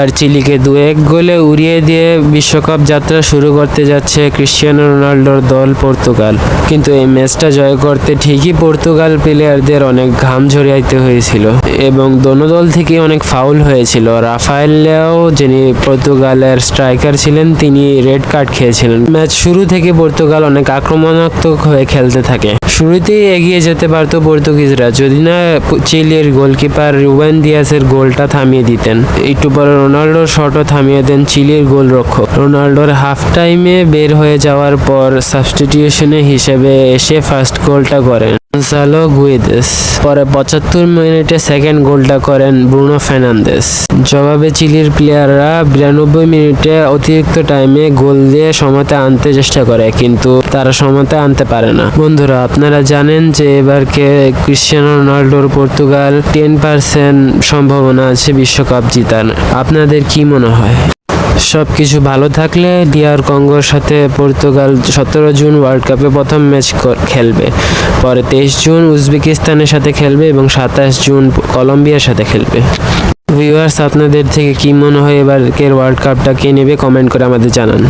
আর চিলিকে 2-1 গোলে উড়িয়ে দিয়ে বিশ্বকাপ যাত্রা শুরু করতে যাচ্ছে ক্রিশ্চিয়ানো রোনাল্ডোর দল পর্তুগাল। কিন্তু এই ম্যাচটা জয় করতে ঠিকই পর্তুগাল প্লেয়ারদের অনেক ঘাম ঝরিয়াইতে হয়েছিল এবং দোনো দল থেকে অনেক ফাউল হয়েছিল। রাফায়েল লিয়াও, যিনি পর্তুগালের স্ট্রাইকার ছিলেন, তিনি রেড কার্ড খেয়েছিলেন। ম্যাচ শুরু থেকে পর্তুগাল অনেক আক্রমণাত্মক হয়ে খেলতে থাকে। শুরুতেই এগিয়ে যেতে পারত পর্তুগিজরা যদি না চিলির গোলকিপার রুবেন দিয়াসের গোলটা থামিয়ে দিতেন। একটু পরে রোনাল্ডোর শটও থামিয়ে দেন চিলির গোলরক্ষক। রোনাল্ডোর হাফ টাইমে বের হয়ে যাওয়ার পর সাবস্টিটিউশনে হিসেবে এসে ফার্স্ট গোলটা করেন গনসালো গুয়েদেস। পরে 75 মিনিটে সেকেন্ড গোলটা করেন ব্রুনো ফার্নান্দেস। জবাবে চিলির প্লেয়াররা 92 মিনিটে অতিরিক্ত টাইমে গোল দিয়ে সমতা আনতে চেষ্টা করে, কিন্তু তারা সমতা আনতে পারে না। বন্ধুরা, আপনারা জানেন যে এবারকে ক্রিশ্চিয়ানো রোনাল্ডোর পর্তুগাল 10% সম্ভাবনা আছে বিশ্বকাপ জিতার। আপনাদের কি মনে হয়? সবকিছু ভালো থাকলে ডিআর কঙ্গোর সাথে পর্তুগাল 17 জুন ওয়ার্ল্ড কাপে প্রথম ম্যাচ খেলবে। পরে 23 জুন উজবেকিস্তানের সাথে খেলবে এবং 27 জুন কলম্বিয়ার সাথে খেলবে। ভিউয়ার্স, আপনাদের থেকে কি মনে হয় এবারকের ওয়ার্ল্ড কাপটা কে নেবে? কমেন্ট করে আমাদের জানান।